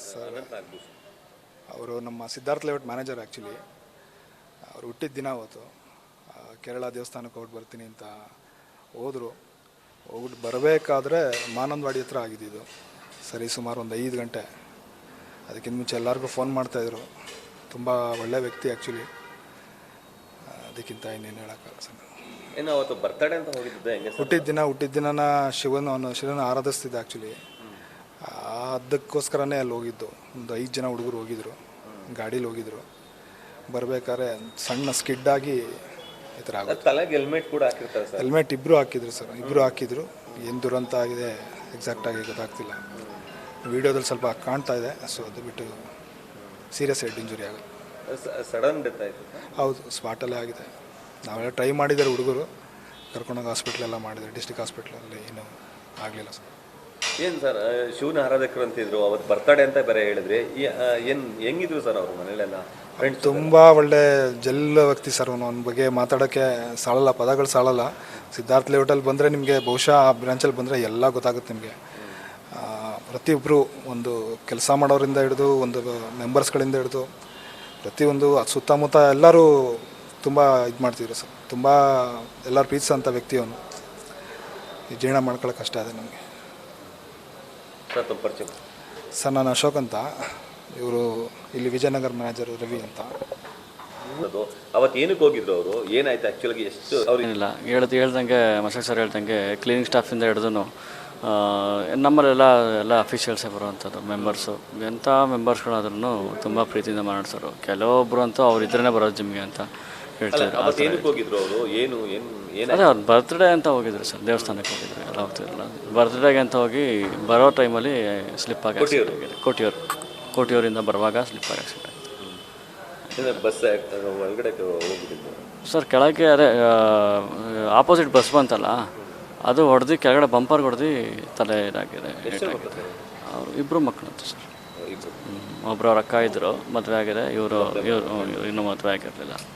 Sir Ananth Nagabhushan. ಅವರು ನಮ್ಮ Siddhartha layout manager actually. ಅವ್ರು ಹುಟ್ಟಿದ ದಿನ ಅವತ್ತು ಕೇರಳ ದೇವಸ್ಥಾನಕ್ಕೆ ಹೋಗಿ ಬರ್ತೀನಿ ಅಂತ ಹೋದರು. ಹೋಗ್ಬಿಟ್ಟು ಬರಬೇಕಾದ್ರೆ ಮಾನಂದವಾಡಿ ಹತ್ರ ಆಗಿದ್ದು. ಸರಿ ಸುಮಾರು ಒಂದು 5 ಗಂಟೆ. ಅದಕ್ಕಿಂತ ಮುಂಚೆ ಎಲ್ಲರಿಗೂ ಫೋನ್ ಮಾಡ್ತಾಯಿದ್ರು. ತುಂಬ ಒಳ್ಳೆಯ ವ್ಯಕ್ತಿ ಆ್ಯಕ್ಚುಲಿ. ಅದಕ್ಕಿಂತ ಇನ್ನೇನು ಹೇಳೋಕ್ಕಾಗಲ್ಲ ಸರ್. ಏನು ಅವತ್ತು ಬರ್ತಡೇ ಅಂತ ಹೋಗಿದ್ದೆ ಹೆಂಗೆ ಸರ್? ಹುಟ್ಟಿದ ದಿನನ ಶಿವನ ಆರಾಧಿಸ್ತಿದ್ದೆ ಆ್ಯಕ್ಚುಲಿ. ಅದಕ್ಕೋಸ್ಕರನೇ ಅಲ್ಲಿ ಹೋಗಿದ್ದು. ಒಂದು 5 ಜನ ಹುಡುಗರು ಹೋಗಿದ್ರು, ಗಾಡೀಲಿ ಹೋಗಿದ್ರು. ಬರಬೇಕಾದ್ರೆ ಸಣ್ಣ ಸ್ಕಿಡ್ಡಾಗಿ ಈ ಥರ ಆಗುತ್ತೆ. ತಲೆಗೆ ಹೆಲ್ಮೆಟ್ ಕೂಡ ಹಾಕಿರ್ತಾರೆ ಸರ್. ಹೆಲ್ಮೆಟ್ ಇಬ್ಬರು ಹಾಕಿದ್ರು ಸರ್, ಇಬ್ಬರು ಹಾಕಿದ್ರು. ಏನು ದುರಂತ ಆಗಿದೆ ಎಕ್ಸಾಕ್ಟಾಗಿ ಗೊತ್ತಾಗ್ತಿಲ್ಲ. ವೀಡಿಯೋದಲ್ಲಿ ಸ್ವಲ್ಪ ಕಾಣ್ತಾ ಇದೆ. ಸೊ ಅದು ಬಿಟ್ಟು ಸೀರಿಯಸ್ ಹೆಡ್ ಇಂಜುರಿ ಆಗುತ್ತೆ. ಸಡನ್ ಡೆತ್ ಆಯಿತು. ಹೌದು, ಸ್ಪಾಟಲ್ಲೇ ಆಗಿದೆ. ನಾವೆಲ್ಲ ಟ್ರೈ ಮಾಡಿದ್ದಾರೆ ಹುಡುಗರು, ಕರ್ಕೊಂಡೋಗಿ ಹಾಸ್ಪಿಟ್ಲೆಲ್ಲ ಮಾಡಿದ್ದಾರೆ. ಡಿಸ್ಟ್ರಿಕ್ಟ್ ಹಾಸ್ಪಿಟ್ಲಲ್ಲಿ ಏನೂ ಆಗಲಿಲ್ಲ ಸರ್. ಏನು ಸರ್ ಶಿವನ ಆರಾಧಕರು ಅಂತಿದ್ರು, ಅವತ್ತು ಬರ್ತಡೇ ಅಂತ ಬೇರೆ ಹೇಳಿದ್ರಿ. ಏನು ಹೆಂಗಿದ್ರು ಸರ್ ಅವರು ಮನೇಲೆಲ್ಲ? ಫ್ರೆಂಡ್ಸ್ ತುಂಬ ಒಳ್ಳೆ ಜಲ್ ವ್ಯಕ್ತಿ ಸರ್. ಅವನ ಬಗ್ಗೆ ಮಾತಾಡೋಕ್ಕೆ ಸಾಲಲ್ಲ, ಪದಗಳು ಸಾಲಲ್ಲ. ಸಿದ್ಧಾರ್ಥ ಲೇಔಟಲ್ಲಿ ಬಂದರೆ ನಿಮಗೆ ಬಹುಶಃ ಆ ಬ್ರಾಂಚಲ್ಲಿ ಬಂದರೆ ಎಲ್ಲ ಗೊತ್ತಾಗುತ್ತೆ ನಿಮಗೆ. ಪ್ರತಿಯೊಬ್ಬರು ಒಂದು ಕೆಲಸ ಮಾಡೋರಿಂದ ಹಿಡಿದು ಒಂದು ಮೆಂಬರ್ಸ್ಗಳಿಂದ ಹಿಡಿದು ಪ್ರತಿಯೊಂದು ಸುತ್ತಮುತ್ತ ಎಲ್ಲರೂ ತುಂಬ ಇದು ಮಾಡ್ತಿದ್ರು ಸರ್. ತುಂಬ ಎಲ್ಲರೂ ಪ್ರೀತಿಸೋಂಥ ವ್ಯಕ್ತಿ ಅವನು. ಈ ಜೀರ್ಣ ಮಾಡ್ಕೊಳ್ಳೋಕೆ ಕಷ್ಟ ಇದೆ ನಮಗೆ ಸರ್. ತಮ್ಮ ಪರಿಚಯ ಸರ್, ನಾನು ಅಶೋಕ್ ಅಂತ. ಇವರು ಇಲ್ಲಿ ವಿಜಯನಗರ ಮ್ಯಾನೇಜರು ರವಿ ಅಂತ. ಅವತ್ತು ಏನಕ್ಕೆ ಹೋಗಿದ್ರು ಅವರು? ಏನಾಯ್ತು ಆ್ಯಕ್ಚುಲಾಗಿ? ಎಷ್ಟು ಅವ್ರು ಏನಿಲ್ಲ ಹೇಳ್ದಂಗೆ ಮಶಾಕ್ ಸರ್ ಹೇಳ್ದಂಗೆ ಕ್ಲೀನಿಂಗ್ ಸ್ಟಾಫಿಂದ ಹಿಡಿದು ನಮ್ಮಲ್ಲೆಲ್ಲ ಅಫಿಷಿಯಲ್ಸೇ ಬರುವಂಥದ್ದು ಮೆಂಬರ್ಸು. ಎಂಥ ಮೆಂಬರ್ಸ್ಗಳಾದ್ರೂ ತುಂಬ ಪ್ರೀತಿಯಿಂದ ಮಾತಾಡ್ಸೋರು. ಕೆಲವೊಬ್ಬರು ಅಂತೂ ಅವ್ರಿದ್ರೇ ಬರೋದು ಜಿಮ್ಗೆ ಅಂತ ಹೇಳ್ತಿದ್ರು. ಏನಕ್ಕೆ ಹೋಗಿದ್ರು ಅವರು? ಏನು ಅದೇ ಅವ್ರು ಬರ್ತ್ಡೇ ಅಂತ ಹೋಗಿದ್ರು ಸರ್, ದೇವಸ್ಥಾನಕ್ಕೆ ಹೋಗಿದ್ರು. ಎಲ್ಲ ಹೋಗ್ತಿರಲ್ಲ, ಬರ್ತ್ಡೇಗೆ ಅಂತ ಹೋಗಿ ಬರೋ ಟೈಮಲ್ಲಿ ಸ್ಲಿಪ್ ಆಗಿ ಆಕ್ಸಿಡೆಂಟ್ ಆಗಿದೆ. ಕೋಟಿಯೂರಿಂದ ಬರುವಾಗ ಸ್ಲಿಪ್ ಆಗಿ ಆಕ್ಸಿಡೆಂಟ್ ಆಗಿದೆ. ಬಸ್ ಒಳಗಡೆ ಹೋಗಿದ್ದು ಸರ್. ಕೆಳಗೆ ಅದೇ ಆಪೋಸಿಟ್ ಬಸ್ ಬಂತಲ್ಲ, ಅದು ಹೊಡೆದು ಕೆಳಗಡೆ ಬಂಪರ್ ಹೊಡೆದು ತಲೆ ಇದಾಗಿದೆ. ಅವರು 2 ಮಕ್ಕಳು ಅಂತ ಸರ್. ಒಬ್ಬರು ಅವ್ರ ಅಕ್ಕ ಇದ್ದರು, ಮದುವೆ ಆಗಿದೆ. ಇವರು ಇನ್ನೂ ಮದುವೆ ಆಗಿರಲಿಲ್ಲ.